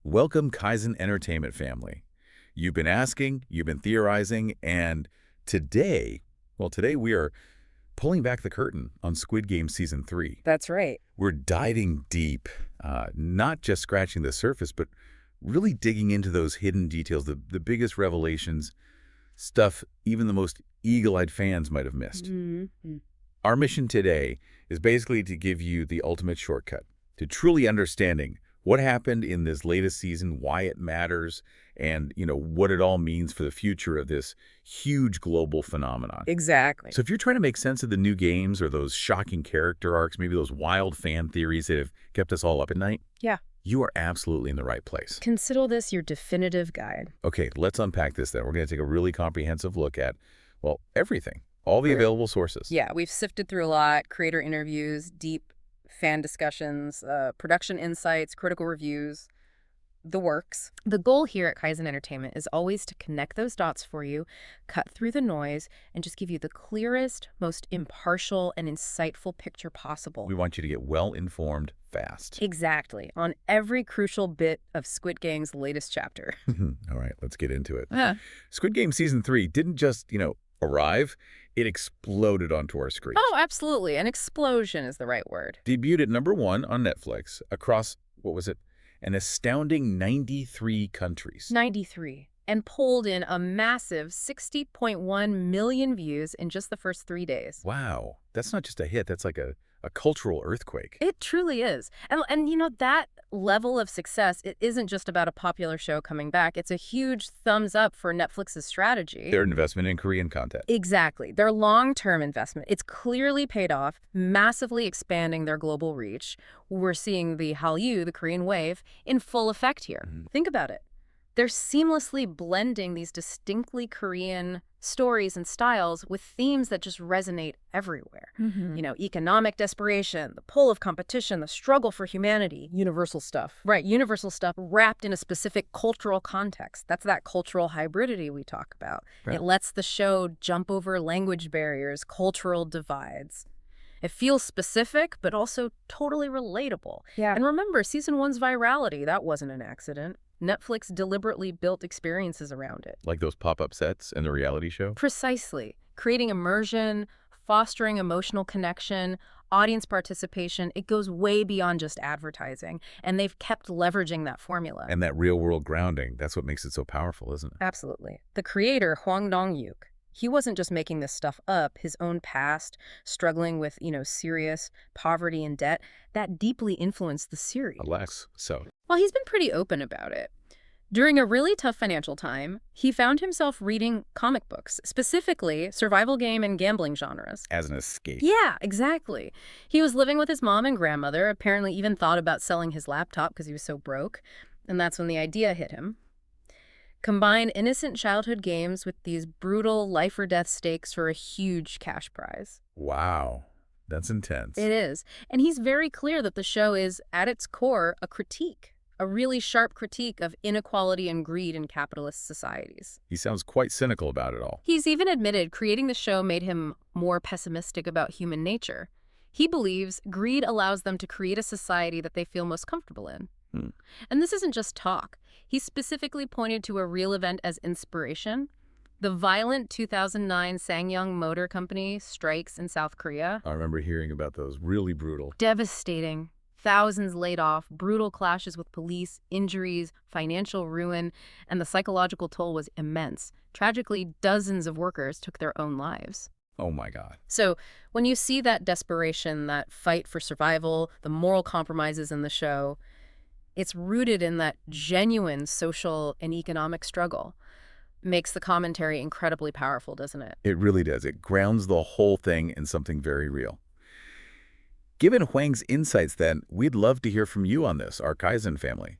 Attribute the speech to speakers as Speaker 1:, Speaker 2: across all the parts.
Speaker 1: Welcome, Kaizen Entertainment family. You've been asking, you've been theorizing, and today we are pulling back the curtain on Squid Game Season 3.
Speaker 2: That's right.
Speaker 1: We're diving deep, not just scratching the surface, but really digging into those hidden details, the biggest revelations, stuff even the most eagle-eyed fans might have missed.
Speaker 2: Mm-hmm.
Speaker 1: Our mission today is basically to give you the ultimate shortcut to truly understanding what happened in this latest season, why it matters, and, what it all means for the future of this huge global phenomenon.
Speaker 2: Exactly.
Speaker 1: So if you're trying to make sense of the new games or those shocking character arcs, maybe those wild fan theories that have kept us all up at night,
Speaker 2: Yeah.
Speaker 1: you are absolutely in the right place.
Speaker 2: Consider this your definitive guide.
Speaker 1: Okay, let's unpack this then. We're going to take a really comprehensive look at, well, everything, all the available sources.
Speaker 2: Yeah, we've sifted through a lot, creator interviews, deep fan discussions, production insights, critical reviews, the works. The goal here at Kaizen Entertainment is always to connect those dots for you, cut through the noise, and just give you the clearest, most impartial, and insightful picture possible.
Speaker 1: We want you to get well-informed fast.
Speaker 2: Exactly, on every crucial bit of Squid Game's latest chapter.
Speaker 1: All right, let's get into it.
Speaker 2: Yeah.
Speaker 1: Squid Game Season 3 didn't just, arrive. It exploded onto our screens.
Speaker 2: Oh, absolutely. An explosion is the right word.
Speaker 1: Debuted at #1 on Netflix across, an astounding 93 countries.
Speaker 2: 93. And pulled in a massive 60.1 million views in just the first 3 days.
Speaker 1: Wow. That's not just a hit. That's like a cultural earthquake.
Speaker 2: It truly is. And that level of success, it isn't just about a popular show coming back. It's a huge thumbs up for Netflix's strategy.
Speaker 1: Their investment in Korean content.
Speaker 2: Exactly. Their long-term investment. It's clearly paid off, massively expanding their global reach. We're seeing the Hallyu, the Korean wave, in full effect here. Think about it. They're seamlessly blending these distinctly Korean stories and styles with themes that just resonate everywhere. Economic desperation, the pull of competition, the struggle for humanity. Universal stuff. Right, universal stuff wrapped in a specific cultural context. That's that cultural hybridity we talk about.
Speaker 1: Right.
Speaker 2: It lets the show jump over language barriers, cultural divides. It feels specific, but also totally relatable. Yeah. And remember, Season 1's virality, that wasn't an accident. Netflix deliberately built experiences around it.
Speaker 1: Like those pop-up sets in the reality show?
Speaker 2: Precisely. Creating immersion, fostering emotional connection, audience participation. It goes way beyond just advertising. And they've kept leveraging that formula.
Speaker 1: And that real-world grounding, that's what makes it so powerful, isn't it?
Speaker 2: Absolutely. The creator, Hwang Dong-yuk, he wasn't just making this stuff up. His own past, struggling with, serious poverty and debt, that deeply influenced the series.
Speaker 1: Alas, so.
Speaker 2: Well, he's been pretty open about it. During a really tough financial time, he found himself reading comic books, specifically survival game and gambling genres.
Speaker 1: As an escape.
Speaker 2: Yeah, exactly. He was living with his mom and grandmother, apparently even thought about selling his laptop because he was so broke. And that's when the idea hit him. Combine innocent childhood games with these brutal life-or-death stakes for a huge cash prize.
Speaker 1: Wow. That's intense.
Speaker 2: It is. And he's very clear that the show is, at its core, a critique. A really sharp critique of inequality and greed in capitalist societies.
Speaker 1: He sounds quite cynical about it all.
Speaker 2: He's even admitted creating the show made him more pessimistic about human nature. He believes greed allows them to create a society that they feel most comfortable in. And this isn't just talk. He specifically pointed to a real event as inspiration. The violent 2009 Ssangyong Motor Company strikes in South Korea.
Speaker 1: I remember hearing about those. Really brutal.
Speaker 2: Devastating. Thousands laid off, brutal clashes with police, injuries, financial ruin, and the psychological toll was immense. Tragically, dozens of workers took their own lives.
Speaker 1: Oh my God.
Speaker 2: So when you see that desperation, that fight for survival, the moral compromises in the show, it's rooted in that genuine social and economic struggle. Makes the commentary incredibly powerful, doesn't it?
Speaker 1: It really does. It grounds the whole thing in something very real. Given Hwang's insights, then, we'd love to hear from you on this, our Kaizen family.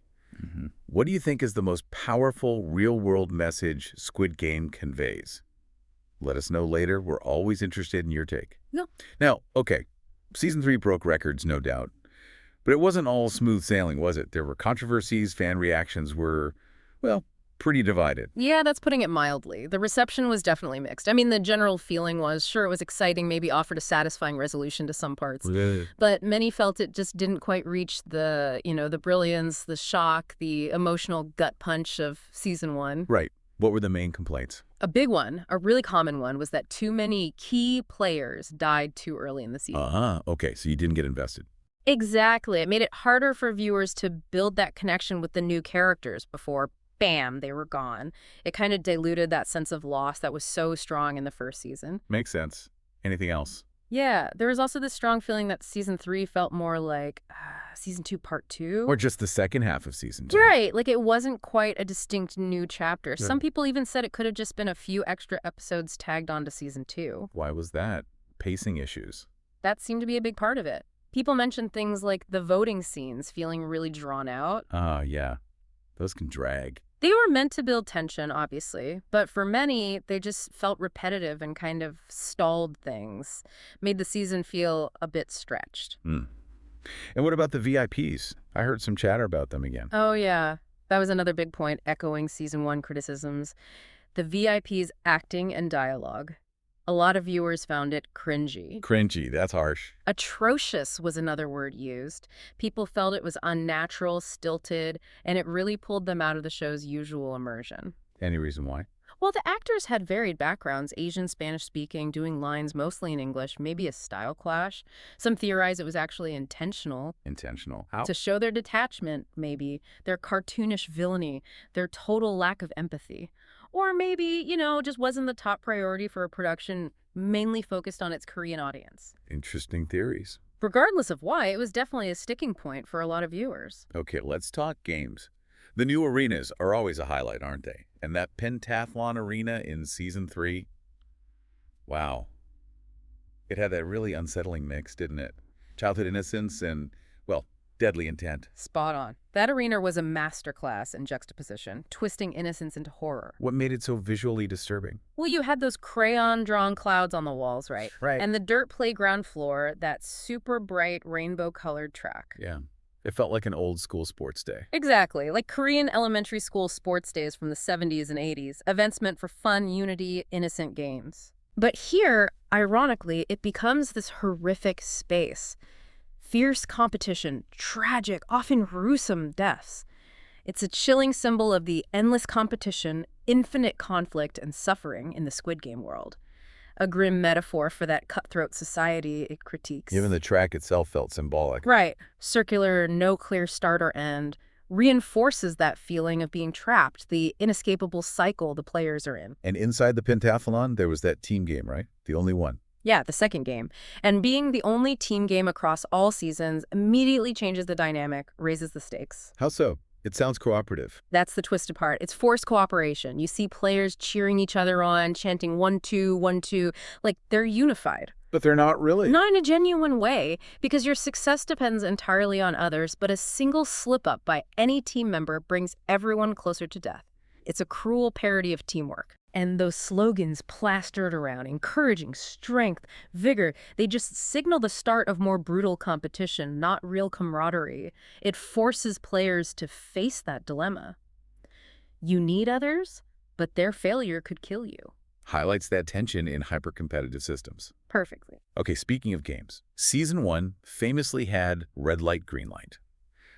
Speaker 1: What do you think is the most powerful real-world message Squid Game conveys? Let us know later. We're always interested in your take.
Speaker 2: No.
Speaker 1: Now, okay, Season 3 broke records, no doubt. But it wasn't all smooth sailing, was it? There were controversies, fan reactions were, well, pretty divided.
Speaker 2: Yeah, that's putting it mildly. The reception was definitely mixed. I mean, the general feeling was, sure, it was exciting, maybe offered a satisfying resolution to some parts.
Speaker 1: Yeah.
Speaker 2: But many felt it just didn't quite reach the brilliance, the shock, the emotional gut punch of season 1.
Speaker 1: Right. What were the main complaints?
Speaker 2: A big one, a really common one, was that too many key players died too early in the season.
Speaker 1: Okay, so you didn't get invested.
Speaker 2: Exactly. It made it harder for viewers to build that connection with the new characters before, bam, they were gone. It kind of diluted that sense of loss that was so strong in the first season.
Speaker 1: Makes sense. Anything else?
Speaker 2: Yeah, there was also this strong feeling that season 3 felt more like season 2 part 2.
Speaker 1: Or just the second half of season 2.
Speaker 2: Right, like it wasn't quite a distinct new chapter.
Speaker 1: Yeah.
Speaker 2: Some people even said it could have just been a few extra episodes tagged onto season 2.
Speaker 1: Why was that? Pacing issues.
Speaker 2: That seemed to be a big part of it. People mentioned things like the voting scenes feeling really drawn out.
Speaker 1: Yeah. Those can drag.
Speaker 2: They were meant to build tension, obviously, but for many, they just felt repetitive and kind of stalled things, made the season feel a bit stretched.
Speaker 1: And what about the VIPs? I heard some chatter about them again.
Speaker 2: Oh, yeah. That was another big point, echoing season 1 criticisms. The VIPs' acting and dialogue. A lot of viewers found it cringy.
Speaker 1: Cringy, that's harsh.
Speaker 2: Atrocious was another word used. People felt it was unnatural, stilted, and it really pulled them out of the show's usual immersion.
Speaker 1: Any reason why?
Speaker 2: Well, the actors had varied backgrounds, Asian, Spanish-speaking, doing lines mostly in English, maybe a style clash. Some theorize it was actually intentional.
Speaker 1: Intentional. How?
Speaker 2: To show their detachment, maybe, their cartoonish villainy, their total lack of empathy. Or maybe, just wasn't the top priority for a production mainly focused on its Korean audience.
Speaker 1: Interesting theories.
Speaker 2: Regardless of why, it was definitely a sticking point for a lot of viewers.
Speaker 1: Okay, let's talk games. The new arenas are always a highlight, aren't they? And that Pentathlon arena in season 3, wow. It had that really unsettling mix, didn't it? Childhood innocence and, well, deadly intent.
Speaker 2: Spot on. That arena was a masterclass in juxtaposition, twisting innocence into horror.
Speaker 1: What made it so visually disturbing?
Speaker 2: Well, you had those crayon-drawn clouds on the walls, right?
Speaker 1: Right.
Speaker 2: And the dirt playground floor, that super bright rainbow-colored track.
Speaker 1: Yeah. It felt like an old school sports day.
Speaker 2: Exactly, like Korean elementary school sports days from the 70s and 80s, events meant for fun, unity, innocent games. But here, ironically, it becomes this horrific space. Fierce competition, tragic, often gruesome deaths. It's a chilling symbol of the endless competition, infinite conflict, and suffering in the Squid Game world. A grim metaphor for that cutthroat society it critiques.
Speaker 1: Even the track itself felt symbolic.
Speaker 2: Right. Circular, no clear start or end, reinforces that feeling of being trapped, the inescapable cycle the players are in.
Speaker 1: And inside the Pentathlon, there was that team game, right? The only one.
Speaker 2: Yeah, the second game. And being the only team game across all seasons immediately changes the dynamic, raises the stakes.
Speaker 1: How so? It sounds cooperative.
Speaker 2: That's the twisted part. It's forced cooperation. You see players cheering each other on, chanting 1-2, 1-2, like they're unified.
Speaker 1: But they're not really.
Speaker 2: Not in a genuine way, because your success depends entirely on others, but a single slip-up by any team member brings everyone closer to death. It's a cruel parody of teamwork. And those slogans plastered around, encouraging strength, vigor, they just signal the start of more brutal competition, not real camaraderie. It forces players to face that dilemma. You need others, but their failure could kill you.
Speaker 1: Highlights that tension in hyper-competitive systems.
Speaker 2: Perfectly.
Speaker 1: Okay, speaking of games, Season 1 famously had red light, green light.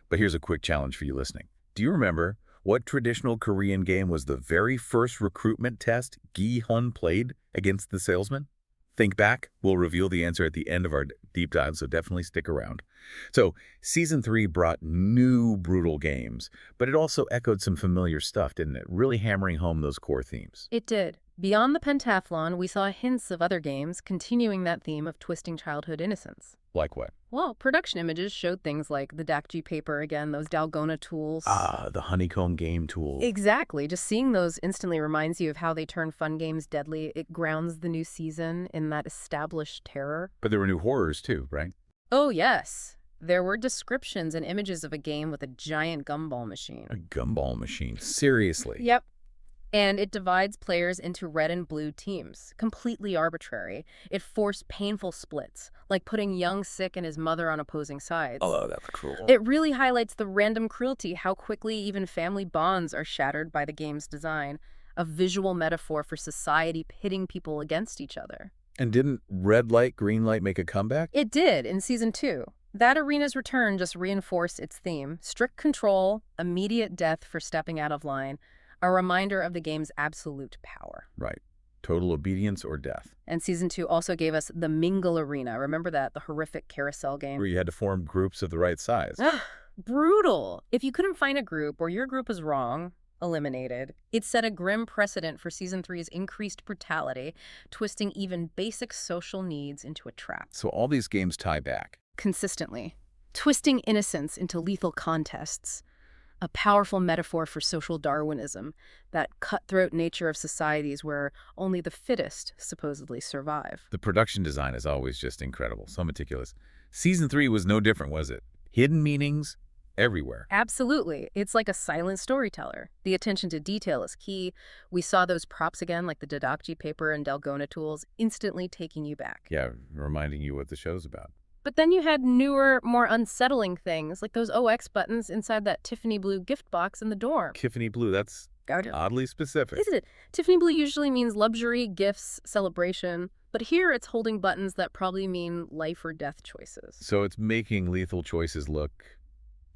Speaker 1: But here's a quick challenge for you listening. Do you remember what traditional Korean game was the very first recruitment test Gi-hun played against the salesman? Think back. We'll reveal the answer at the end of our deep dive, so definitely stick around. So, Season 3 brought new brutal games, but it also echoed some familiar stuff, didn't it? Really hammering home those core themes.
Speaker 2: It did. Beyond the Pentathlon, we saw hints of other games continuing that theme of twisting childhood innocence.
Speaker 1: Like what?
Speaker 2: Well, production images showed things like the dakji paper again, those dalgona tools.
Speaker 1: The honeycomb game tool.
Speaker 2: Exactly. Just seeing those instantly reminds you of how they turn fun games deadly. It grounds the new season in that established terror.
Speaker 1: But there were new horrors too, right?
Speaker 2: Oh, yes. There were descriptions and images of a game with a giant gumball machine.
Speaker 1: A gumball machine. Seriously.
Speaker 2: Yep. And it divides players into red and blue teams, completely arbitrary. It forced painful splits, like putting Young-sik and his mother on opposing sides.
Speaker 1: Oh, that's cruel.
Speaker 2: It really highlights the random cruelty, how quickly even family bonds are shattered by the game's design, a visual metaphor for society pitting people against each other.
Speaker 1: And didn't red light, green light make a comeback?
Speaker 2: It did in Season 2. That arena's return just reinforced its theme: strict control, immediate death for stepping out of line, a reminder of the game's absolute power.
Speaker 1: Right. Total obedience or death.
Speaker 2: And Season 2 also gave us the Mingle Arena. Remember that? The horrific carousel game.
Speaker 1: Where you had to form groups of the right size.
Speaker 2: Brutal. If you couldn't find a group or your group was wrong, eliminated. It set a grim precedent for Season 3's increased brutality, twisting even basic social needs into a trap.
Speaker 1: So all these games tie back.
Speaker 2: Consistently. Twisting innocence into lethal contests. A powerful metaphor for social Darwinism, that cutthroat nature of societies where only the fittest supposedly survive.
Speaker 1: The production design is always just incredible, so meticulous. Season 3 was no different, was it? Hidden meanings everywhere.
Speaker 2: Absolutely. It's like a silent storyteller. The attention to detail is key. We saw those props again, like the Dodakji paper and Dalgona tools, instantly taking you back.
Speaker 1: Yeah, reminding you what the show's about.
Speaker 2: But then you had newer, more unsettling things, like those OX buttons inside that Tiffany blue gift box in the dorm.
Speaker 1: Tiffany blue, that's oddly specific.
Speaker 2: Isn't it? Tiffany blue usually means luxury, gifts, celebration. But here it's holding buttons that probably mean life or death choices.
Speaker 1: So it's making lethal choices look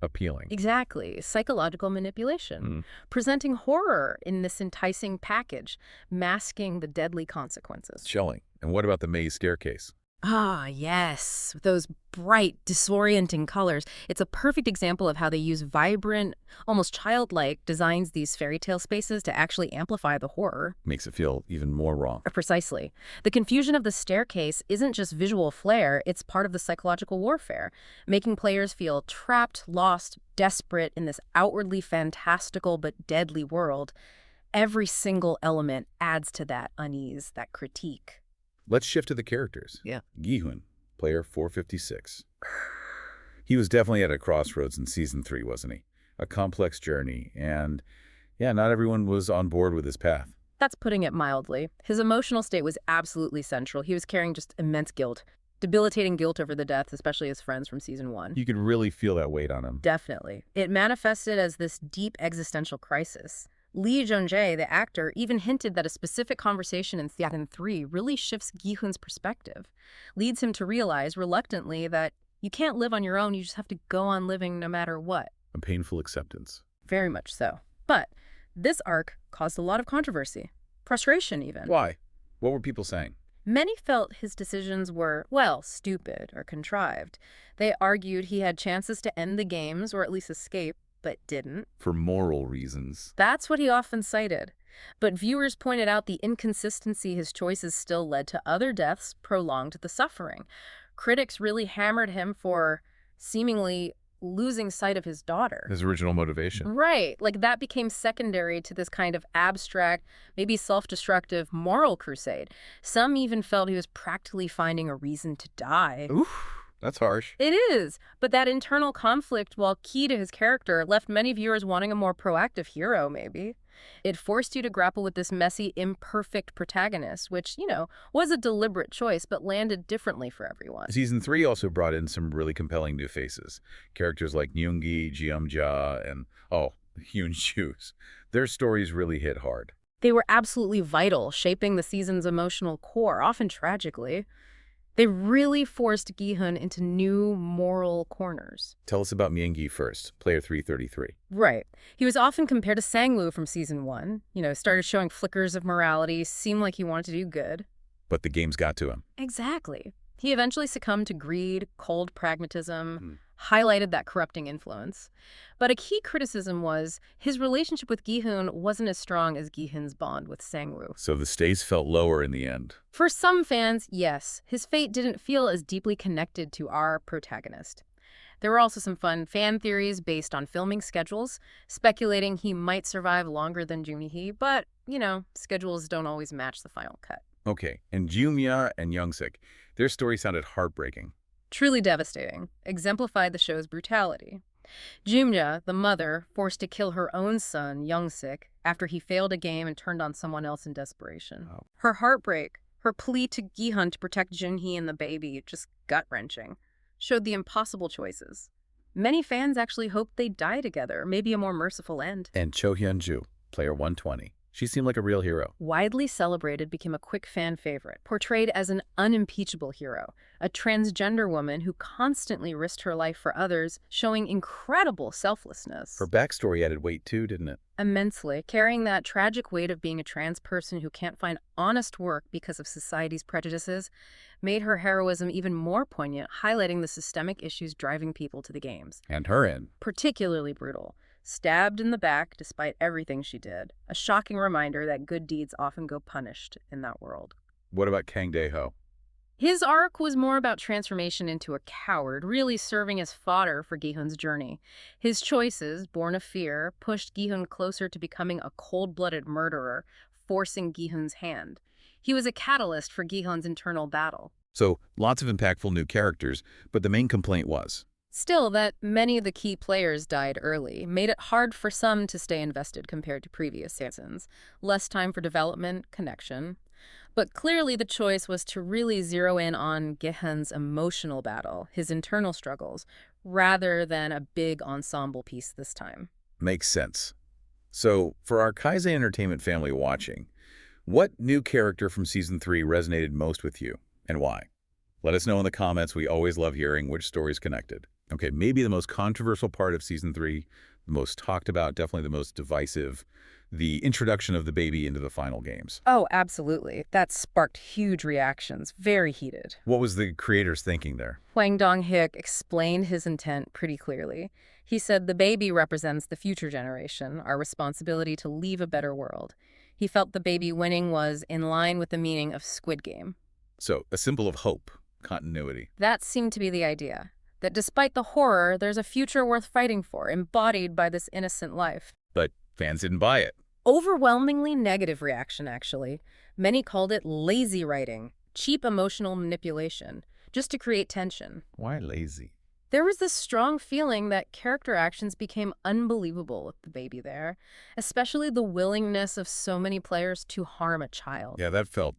Speaker 1: appealing.
Speaker 2: Exactly. Psychological manipulation. Presenting horror in this enticing package, masking the deadly consequences.
Speaker 1: Chilling. And what about the maze staircase?
Speaker 2: Ah, yes. Those bright, disorienting colors. It's a perfect example of how they use vibrant, almost childlike designs these fairy tale spaces to actually amplify the horror.
Speaker 1: Makes it feel even more wrong.
Speaker 2: Precisely. The confusion of the staircase isn't just visual flair, it's part of the psychological warfare, making players feel trapped, lost, desperate in this outwardly fantastical but deadly world. Every single element adds to that unease, that critique.
Speaker 1: Let's shift to the characters.
Speaker 2: Yeah.
Speaker 1: Gi-hun, player 456. He was definitely at a crossroads in Season 3, wasn't he? A complex journey, and yeah, not everyone was on board with his path.
Speaker 2: That's putting it mildly. His emotional state was absolutely central. He was carrying just immense guilt. Debilitating guilt over the death, especially his friends from Season 1.
Speaker 1: You could really feel that weight on him.
Speaker 2: Definitely. It manifested as this deep existential crisis. Lee Jung-jae, the actor, even hinted that a specific conversation in Season 3 really shifts Gi-hun's perspective, leads him to realize, reluctantly, that you can't live on your own, you just have to go on living no matter what.
Speaker 1: A painful acceptance.
Speaker 2: Very much so. But this arc caused a lot of controversy, frustration even.
Speaker 1: Why? What were people saying?
Speaker 2: Many felt his decisions were, well, stupid or contrived. They argued he had chances to end the games or at least escape, but didn't.
Speaker 1: For moral reasons.
Speaker 2: That's what he often cited. But viewers pointed out the inconsistency his choices still led to other deaths, prolonged the suffering. Critics really hammered him for seemingly losing sight of his daughter.
Speaker 1: His original motivation.
Speaker 2: Right. Like that became secondary to this kind of abstract, maybe self-destructive moral crusade. Some even felt he was practically finding a reason to die.
Speaker 1: Oof. That's harsh.
Speaker 2: It is, but that internal conflict, while key to his character, left many viewers wanting a more proactive hero, maybe. It forced you to grapple with this messy, imperfect protagonist, which, was a deliberate choice, but landed differently for everyone.
Speaker 1: Season 3 also brought in some really compelling new faces. Characters like Nyungi, Jeomja, and, Hyun Chu's. Their stories really hit hard.
Speaker 2: They were absolutely vital, shaping the season's emotional core, often tragically. They really forced Gi-hun into new moral corners.
Speaker 1: Tell us about Myung-gi first, player 333.
Speaker 2: Right. He was often compared to Sang-woo from Season 1. Started showing flickers of morality, seemed like he wanted to do good.
Speaker 1: But the games got to him.
Speaker 2: Exactly. He eventually succumbed to greed, cold pragmatism, highlighted that corrupting influence. But a key criticism was his relationship with Gi-hun wasn't as strong as Gi-hun's bond with Sang-woo.
Speaker 1: So the stakes felt lower in the end.
Speaker 2: For some fans, yes, his fate didn't feel as deeply connected to our protagonist. There were also some fun fan theories based on filming schedules, speculating he might survive longer than Jun-ho, but, schedules don't always match the final cut.
Speaker 1: Okay, and Jeomja and Young-sik, their story sounded heartbreaking.
Speaker 2: Truly devastating, exemplified the show's brutality. Jumja, the mother, forced to kill her own son, Young-sik, after he failed a game and turned on someone else in desperation.
Speaker 1: Oh.
Speaker 2: Her heartbreak, her plea to Gi-hun to protect Jun-ho and the baby, just gut-wrenching, showed the impossible choices. Many fans actually hoped they'd die together, maybe a more merciful end.
Speaker 1: And Cho Hyun-ju, player 120. She seemed like a real hero.
Speaker 2: Widely celebrated, became a quick fan favorite, portrayed as an unimpeachable hero, a transgender woman who constantly risked her life for others, showing incredible selflessness.
Speaker 1: Her backstory added weight too, didn't it?
Speaker 2: Immensely, carrying that tragic weight of being a trans person who can't find honest work because of society's prejudices, made her heroism even more poignant, highlighting the systemic issues driving people to the games.
Speaker 1: And her end.
Speaker 2: Particularly brutal. Stabbed in the back despite everything she did. A shocking reminder that good deeds often go punished in that world.
Speaker 1: What about Kang Dae-ho?
Speaker 2: His arc was more about transformation into a coward, really serving as fodder for Gi-hun's journey. His choices, born of fear, pushed Gi-hun closer to becoming a cold-blooded murderer, forcing Gi-hun's hand. He was a catalyst for Gi-hun's internal battle.
Speaker 1: So, lots of impactful new characters, but the main complaint was
Speaker 2: Still, that many of the key players died early made it hard for some to stay invested compared to previous seasons. Less time for development, connection. But clearly the choice was to really zero in on Gi-hun's emotional battle, his internal struggles, rather than a big ensemble piece this time.
Speaker 1: Makes sense. So, for our Kaizei Entertainment family watching, what new character from Season 3 resonated most with you, and why? Let us know in the comments. We always love hearing which stories connected. Okay, maybe the most controversial part of Season 3, the most talked about, definitely the most divisive, the introduction of the baby into the final games.
Speaker 2: Oh, absolutely. That sparked huge reactions, very heated.
Speaker 1: What was the creators thinking there?
Speaker 2: Hwang Dong-hyuk explained his intent pretty clearly. He said the baby represents the future generation, our responsibility to leave a better world. He felt the baby winning was in line with the meaning of Squid Game.
Speaker 1: So, a symbol of hope, continuity.
Speaker 2: That seemed to be the idea. That despite the horror, there's a future worth fighting for, embodied by this innocent life.
Speaker 1: But fans didn't buy it.
Speaker 2: Overwhelmingly negative reaction, actually. Many called it lazy writing, cheap emotional manipulation, just to create tension.
Speaker 1: Why lazy?
Speaker 2: There was this strong feeling that character actions became unbelievable with the baby there, especially the willingness of so many players to harm a child.
Speaker 1: Yeah, that felt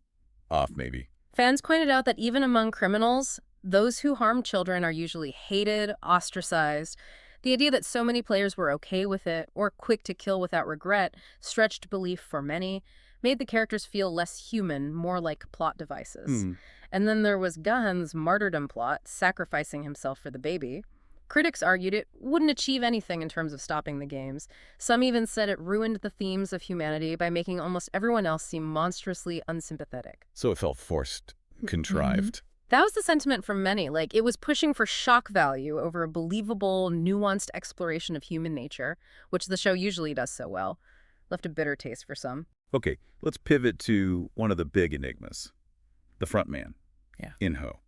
Speaker 1: off, maybe.
Speaker 2: Fans pointed out that even among criminals, those who harm children are usually hated, ostracized. The idea that so many players were okay with it, or quick to kill without regret, stretched belief for many, made the characters feel less human, more like plot devices. And then there was Gi-hun's martyrdom plot, sacrificing himself for the baby. Critics argued it wouldn't achieve anything in terms of stopping the games. Some even said it ruined the themes of humanity by making almost everyone else seem monstrously unsympathetic.
Speaker 1: So it felt forced, contrived.
Speaker 2: That was the sentiment from many. Like, it was pushing for shock value over a believable, nuanced exploration of human nature, which the show usually does so well. Left a bitter taste for some.
Speaker 1: Okay, let's pivot to one of the big enigmas. The front man.
Speaker 2: Yeah.
Speaker 1: Jun-ho.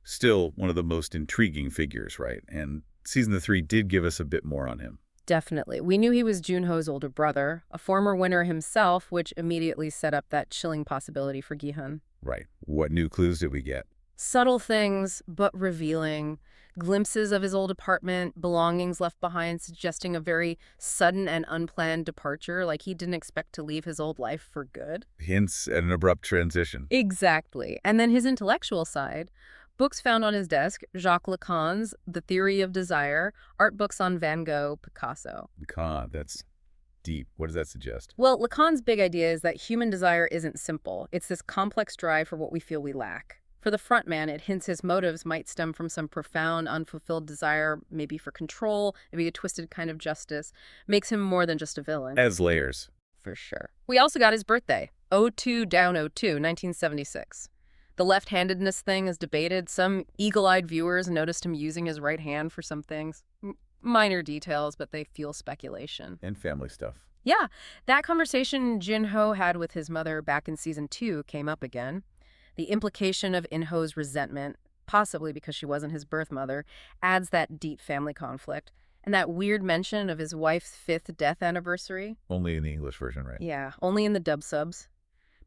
Speaker 1: Still one of the most intriguing figures, right? And Season 3 did give us a bit more on him.
Speaker 2: Definitely. We knew he was Jun-ho's older brother, a former winner himself, which immediately set up that chilling possibility for Gi-hun.
Speaker 1: Right. What new clues did we get?
Speaker 2: Subtle things, but revealing. Glimpses of his old apartment, belongings left behind, suggesting a very sudden and unplanned departure, like he didn't expect to leave his old life for good.
Speaker 1: Hints at an abrupt transition.
Speaker 2: Exactly. And then his intellectual side. Books found on his desk, Jacques Lacan's The Theory of Desire, art books on Van Gogh, Picasso.
Speaker 1: God, that's deep. What does that suggest?
Speaker 2: Well, Lacan's big idea is that human desire isn't simple. It's this complex drive for what we feel we lack. For the front man, it hints his motives might stem from some profound, unfulfilled desire, maybe for control, maybe a twisted kind of justice. Makes him more than just a villain.
Speaker 1: As layers.
Speaker 2: For sure. We also got his birthday, 02-02, 1976. The left-handedness thing is debated. Some eagle-eyed viewers noticed him using his right hand for some things. Minor details, but they fuel speculation.
Speaker 1: And family stuff.
Speaker 2: Yeah, that conversation Jun-ho had with his mother back in Season 2 came up again. The implication of In-ho's resentment, possibly because she wasn't his birth mother, adds that deep family conflict. And that weird mention of his wife's 5th death anniversary.
Speaker 1: Only in the English version, right?
Speaker 2: Yeah, only in the dub subs.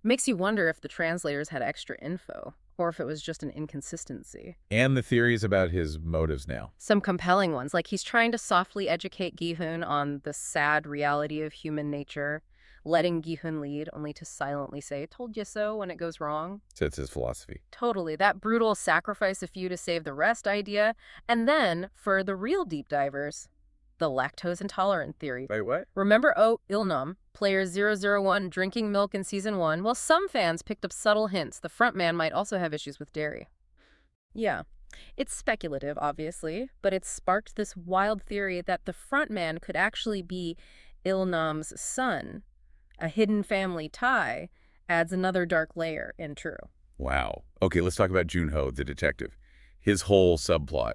Speaker 2: Makes you wonder if the translators had extra info, or if it was just an inconsistency.
Speaker 1: And the theories about his motives now.
Speaker 2: Some compelling ones, like he's trying to softly educate Gi-hun on the sad reality of human nature, letting Gi-hun lead, only to silently say, "Told you so," when it goes wrong.
Speaker 1: So it's his philosophy.
Speaker 2: Totally. That brutal sacrifice a few to save the rest idea. And then, for the real deep divers, the lactose intolerant theory.
Speaker 1: Wait, what?
Speaker 2: Remember Il-nam, player 001, drinking milk in Season 1? Well, some fans picked up subtle hints the frontman might also have issues with dairy. Yeah. It's speculative, obviously, but it sparked this wild theory that the frontman could actually be Il-nam's son. A hidden family tie adds another dark layer, and true.
Speaker 1: Wow. Okay, let's talk about Jun-ho, the detective. His whole subplot.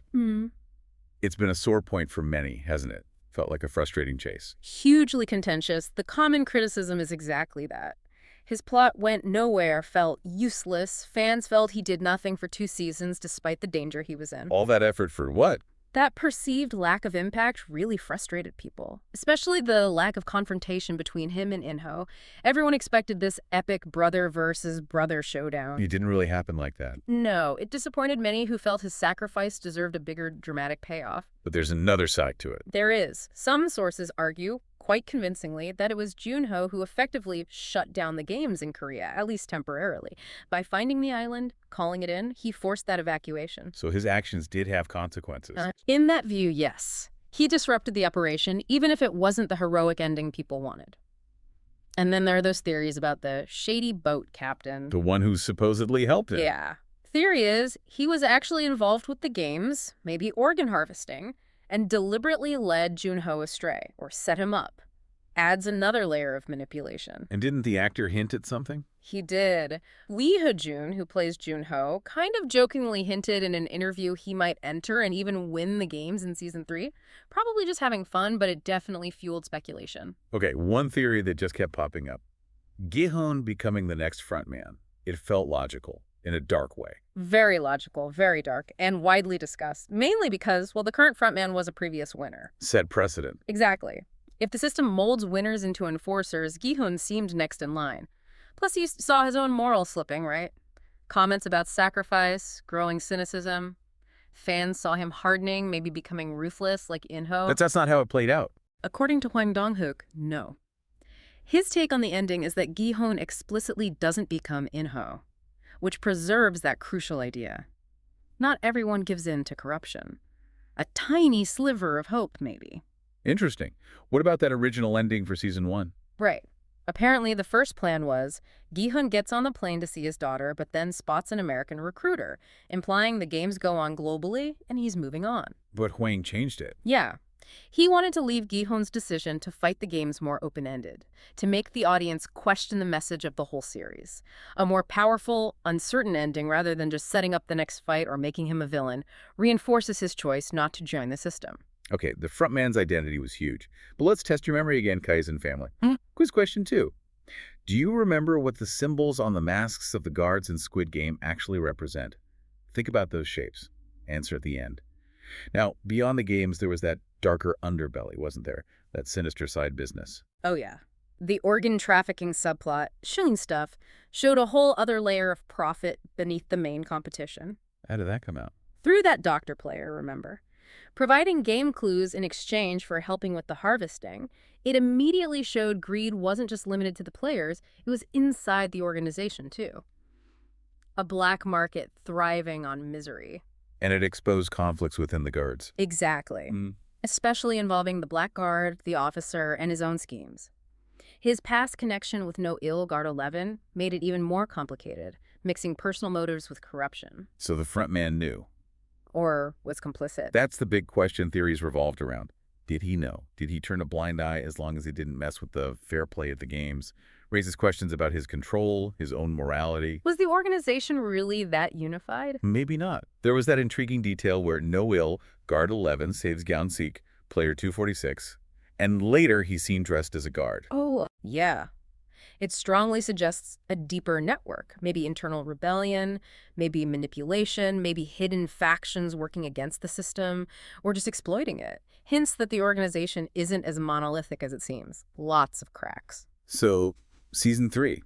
Speaker 1: It's been a sore point for many, hasn't it? Felt like a frustrating chase.
Speaker 2: Hugely contentious. The common criticism is exactly that. His plot went nowhere, felt useless. Fans felt he did nothing for 2 seasons despite the danger he was in.
Speaker 1: All that effort for what?
Speaker 2: That perceived lack of impact really frustrated people, especially the lack of confrontation between him and In-ho. Everyone expected this epic brother versus brother showdown.
Speaker 1: It didn't really happen like that.
Speaker 2: No, it disappointed many who felt his sacrifice deserved a bigger dramatic payoff.
Speaker 1: But there's another side to it.
Speaker 2: There is. Some sources argue, quite convincingly, that it was Jun-ho who effectively shut down the games in Korea, at least temporarily. By finding the island, calling it in, he forced that evacuation.
Speaker 1: So his actions did have consequences.
Speaker 2: In that view, yes. He disrupted the operation, even if it wasn't the heroic ending people wanted. And then there are those theories about the shady boat captain.
Speaker 1: The one who supposedly helped him.
Speaker 2: Yeah. Theory is, he was actually involved with the games, maybe organ harvesting, and deliberately led Jun-ho astray, or set him up. Adds another layer of manipulation.
Speaker 1: And didn't the actor hint at something?
Speaker 2: He did. Lee Ha-jun, who plays Jun-ho, kind of jokingly hinted in an interview he might enter and even win the games in Season 3. Probably just having fun, but it definitely fueled speculation.
Speaker 1: Okay, one theory that just kept popping up. Gi-hun becoming the next frontman. It felt logical, in a dark way.
Speaker 2: Very logical, very dark, and widely discussed, mainly because, well, the current frontman was a previous winner.
Speaker 1: Set precedent.
Speaker 2: Exactly. If the system molds winners into enforcers, Gi-hun seemed next in line. Plus, he saw his own morals slipping, right? Comments about sacrifice, growing cynicism. Fans saw him hardening, maybe becoming ruthless like In-ho.
Speaker 1: That's not how it played out.
Speaker 2: According to Hwang Dong-hook, no. His take on the ending is that Gi-hun explicitly doesn't become In-ho, which preserves that crucial idea. Not everyone gives in to corruption. A tiny sliver of hope, maybe.
Speaker 1: Interesting. What about that original ending for Season 1?
Speaker 2: Right. Apparently, the first plan was Gi-hun gets on the plane to see his daughter, but then spots an American recruiter, implying the games go on globally and he's moving on.
Speaker 1: But Hwang changed it.
Speaker 2: Yeah. He wanted to leave Gi-hun's decision to fight the games more open-ended, to make the audience question the message of the whole series. A more powerful, uncertain ending rather than just setting up the next fight or making him a villain reinforces his choice not to join the system.
Speaker 1: Okay, the frontman's identity was huge. But let's test your memory again, Kaizen family. Quiz question 2. Do you remember what the symbols on the masks of the guards in Squid Game actually represent? Think about those shapes. Answer at the end. Now, beyond the games, there was that darker underbelly, wasn't there? That sinister side business.
Speaker 2: Oh, yeah. The organ trafficking subplot, shilling stuff, showed a whole other layer of profit beneath the main competition.
Speaker 1: How did that come out?
Speaker 2: Through that doctor player, remember? Providing game clues in exchange for helping with the harvesting, it immediately showed greed wasn't just limited to the players, it was inside the organization, too. A black market thriving on misery.
Speaker 1: And it exposed conflicts within the guards.
Speaker 2: Exactly. Especially involving the Black Guard, the officer, and his own schemes. His past connection with No Ill Guard 11 made it even more complicated, mixing personal motives with corruption.
Speaker 1: So the frontman knew.
Speaker 2: Or was complicit.
Speaker 1: That's the big question theories revolved around. Did he know? Did he turn a blind eye as long as he didn't mess with the fair play of the games? Raises questions about his control, his own morality.
Speaker 2: Was the organization really that unified?
Speaker 1: Maybe not. There was that intriguing detail where No Ill, Guard 11, saves Gyeon-sik, player 246, and later he's seen dressed as a guard.
Speaker 2: Oh, yeah. It strongly suggests a deeper network, maybe internal rebellion, maybe manipulation, maybe hidden factions working against the system, or just exploiting it. Hints that the organization isn't as monolithic as it seems. Lots of cracks.
Speaker 1: So, Season 3.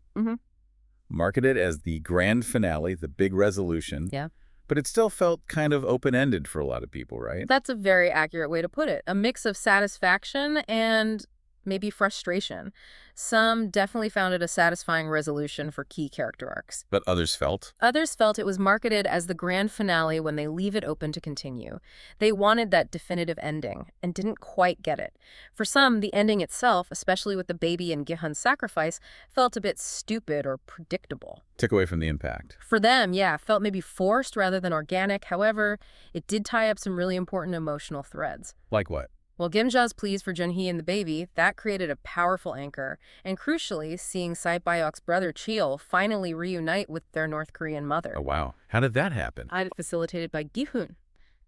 Speaker 1: Marketed as the grand finale, the big resolution.
Speaker 2: Yeah.
Speaker 1: But it still felt kind of open-ended for a lot of people, right?
Speaker 2: That's a very accurate way to put it. A mix of satisfaction and maybe frustration. Some definitely found it a satisfying resolution for key character arcs.
Speaker 1: But others felt.
Speaker 2: Others felt it was marketed as the grand finale when they leave it open to continue. They wanted that definitive ending and didn't quite get it. For some, the ending itself, especially with the baby and Gi-hun's sacrifice, felt a bit stupid or predictable.
Speaker 1: Took away from the impact.
Speaker 2: For them, yeah, felt maybe forced rather than organic. However, it did tie up some really important emotional threads.
Speaker 1: Like what?
Speaker 2: Well, Gimja's pleas for Jun-ho and the baby, that created a powerful anchor. And crucially, seeing Sae-byok's brother Chil finally reunite with their North Korean mother.
Speaker 1: Oh, wow. How did that happen?
Speaker 2: Facilitated by Gi-hun.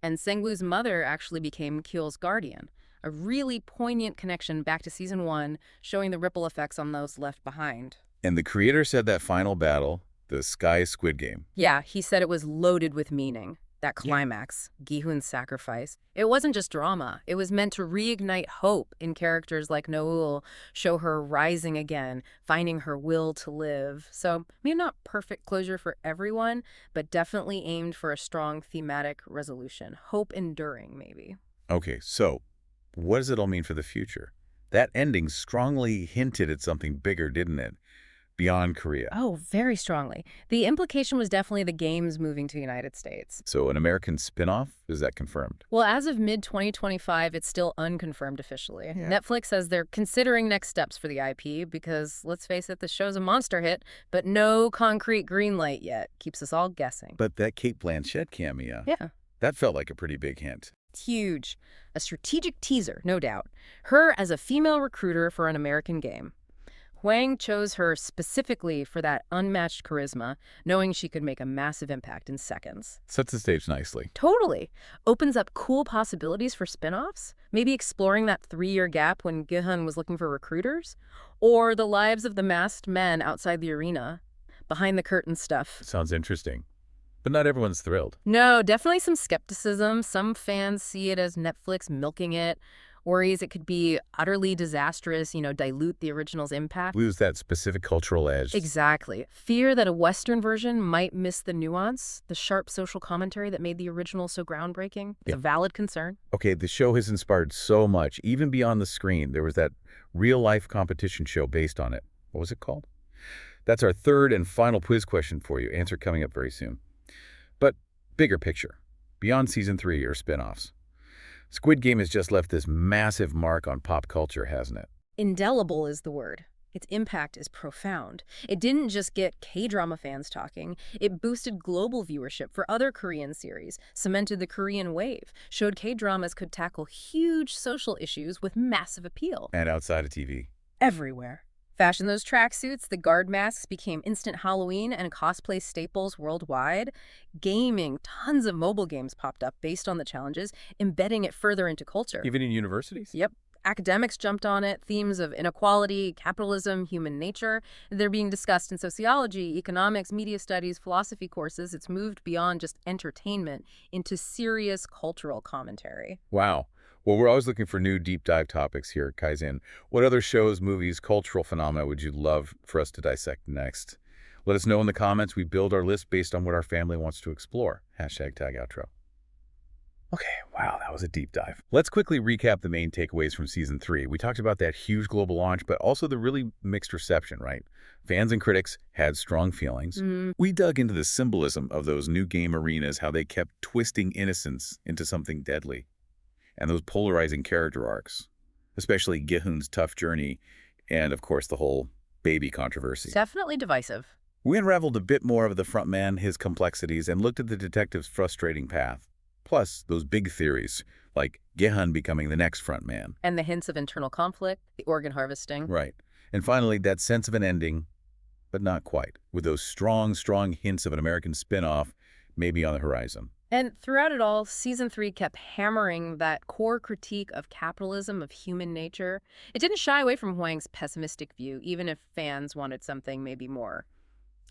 Speaker 2: And Sang-woo's mother actually became Kyul's guardian. A really poignant connection back to season 1, showing the ripple effects on those left behind.
Speaker 1: And the creator said that final battle, the Sky Squid Game.
Speaker 2: Yeah, he said it was loaded with meaning. That climax, Gi-hun's sacrifice, it wasn't just drama. It was meant to reignite hope in characters like Noel, show her rising again, finding her will to live. So, maybe not perfect closure for everyone, but definitely aimed for a strong thematic resolution. Hope enduring, maybe.
Speaker 1: Okay, so what does it all mean for the future? That ending strongly hinted at something bigger, didn't it? Beyond Korea.
Speaker 2: Oh, very strongly. The implication was definitely the games moving to the United States.
Speaker 1: So an American spin-off? Is that confirmed?
Speaker 2: Well, as of mid-2025, it's still unconfirmed officially.
Speaker 1: Yeah.
Speaker 2: Netflix says they're considering next steps for the IP because, let's face it, the show's a monster hit, but no concrete green light yet. Keeps us all guessing.
Speaker 1: But that Cate Blanchett cameo,
Speaker 2: Yeah.
Speaker 1: that felt like a pretty big hint.
Speaker 2: It's huge. A strategic teaser, no doubt. Her as a female recruiter for an American game. Hwang chose her specifically for that unmatched charisma, knowing she could make a massive impact in seconds.
Speaker 1: Sets the stage nicely.
Speaker 2: Totally. Opens up cool possibilities for spin-offs. Maybe exploring that 3-year gap when Gi-hun was looking for recruiters. Or the lives of the masked men outside the arena. Behind the curtain stuff.
Speaker 1: Sounds interesting. But not everyone's thrilled.
Speaker 2: No, definitely some skepticism. Some fans see it as Netflix milking it. Worries it could be utterly disastrous, dilute the original's impact.
Speaker 1: Lose that specific cultural edge.
Speaker 2: Exactly. Fear that a Western version might miss the nuance, the sharp social commentary that made the original so groundbreaking. It's a valid concern.
Speaker 1: Okay, the show has inspired so much, even beyond the screen. There was that real-life competition show based on it. What was it called? That's our third and final quiz question for you. Answer coming up very soon. But bigger picture, beyond season 3 or spin-offs. Squid Game has just left this massive mark on pop culture, hasn't it?
Speaker 2: Indelible is the word. Its impact is profound. It didn't just get K-drama fans talking. It boosted global viewership for other Korean series, cemented the Korean wave, showed K-dramas could tackle huge social issues with massive appeal.
Speaker 1: And outside of TV.
Speaker 2: Everywhere. Fashion those tracksuits, the guard masks became instant Halloween and cosplay staples worldwide. Gaming, tons of mobile games popped up based on the challenges, embedding it further into culture.
Speaker 1: Even in universities?
Speaker 2: Yep. Academics jumped on it. Themes of inequality, capitalism, human nature. They're being discussed in sociology, economics, media studies, philosophy courses. It's moved beyond just entertainment into serious cultural commentary.
Speaker 1: Wow. Well, we're always looking for new deep dive topics here at Kaizen. What other shows, movies, cultural phenomena would you love for us to dissect next? Let us know in the comments. We build our list based on what our family wants to explore. #tagoutro. Okay, wow, that was a deep dive. Let's quickly recap the main takeaways from season 3. We talked about that huge global launch, but also the really mixed reception, right? Fans and critics had strong feelings. We dug into the symbolism of those new game arenas, how they kept twisting innocence into something deadly. And those polarizing character arcs, especially Gi-hun's tough journey, and of course the whole baby controversy.
Speaker 2: Definitely divisive.
Speaker 1: We unraveled a bit more of the front man, his complexities, and looked at the detective's frustrating path. Plus, those big theories, like Gi-hun becoming the next front man.
Speaker 2: And the hints of internal conflict, the organ harvesting.
Speaker 1: Right. And finally, that sense of an ending, but not quite, with those strong hints of an American spin-off maybe on the horizon.
Speaker 2: And throughout it all, season 3 kept hammering that core critique of capitalism, of human nature. It didn't shy away from Hwang's pessimistic view, even if fans wanted something maybe more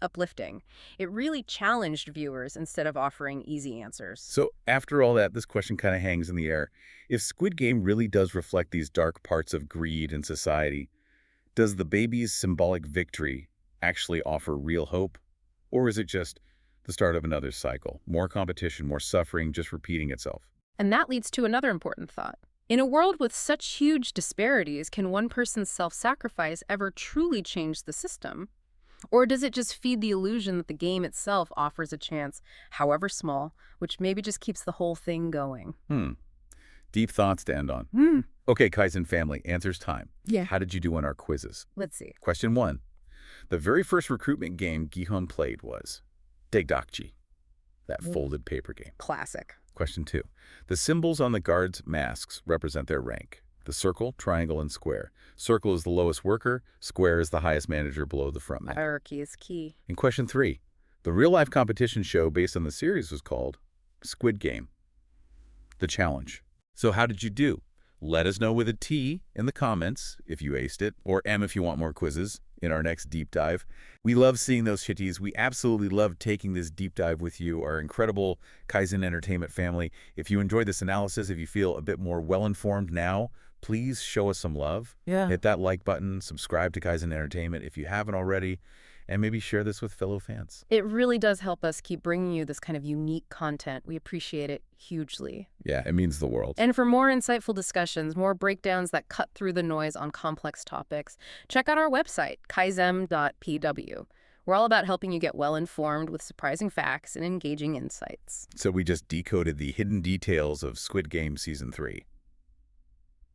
Speaker 2: uplifting. It really challenged viewers instead of offering easy answers.
Speaker 1: So after all that, this question kind of hangs in the air. If Squid Game really does reflect these dark parts of greed in society, does the baby's symbolic victory actually offer real hope? Or is it just the start of another cycle? More competition, more suffering, just repeating itself.
Speaker 2: And that leads to another important thought. In a world with such huge disparities, can one person's self-sacrifice ever truly change the system? Or does it just feed the illusion that the game itself offers a chance, however small, which maybe just keeps the whole thing going?
Speaker 1: Deep thoughts to end on. Okay, Kaizen family, answers time.
Speaker 2: Yeah.
Speaker 1: How did you do on our quizzes?
Speaker 2: Let's see.
Speaker 1: Question 1. The very first recruitment game Gi-hun played was Daegdakji, that folded paper game.
Speaker 2: Classic.
Speaker 1: Question 2. The symbols on the guards' masks represent their rank. The circle, triangle, and square. Circle is the lowest worker. Square is the highest manager below the frontman.
Speaker 2: Hierarchy is key.
Speaker 1: In question 3, the real-life competition show based on the series was called Squid Game, the challenge. So how did you do? Let us know with a T in the comments if you aced it, or M if you want more quizzes in our next deep dive. We love seeing those chitties. We absolutely love taking this deep dive with you, our incredible Kaizen Entertainment family. If you enjoyed this analysis, if you feel a bit more well-informed now, please show us some love.
Speaker 2: Yeah.
Speaker 1: Hit that like button, subscribe to Kaizen Entertainment if you haven't already, and maybe share this with fellow fans.
Speaker 2: It really does help us keep bringing you this kind of unique content. We appreciate it hugely.
Speaker 1: Yeah, it means the world.
Speaker 2: And for more insightful discussions, more breakdowns that cut through the noise on complex topics, check out our website, kaizem.pw. We're all about helping you get well-informed with surprising facts and engaging insights.
Speaker 1: So we just decoded the hidden details of Squid Game Season 3.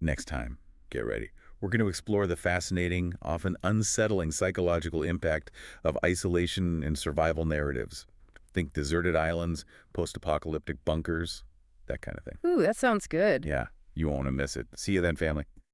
Speaker 1: Next time, get ready. We're going to explore the fascinating, often unsettling psychological impact of isolation and survival narratives. Think deserted islands, post-apocalyptic bunkers, that kind of thing.
Speaker 2: Ooh, that sounds good.
Speaker 1: Yeah, you won't want to miss it. See you then, family.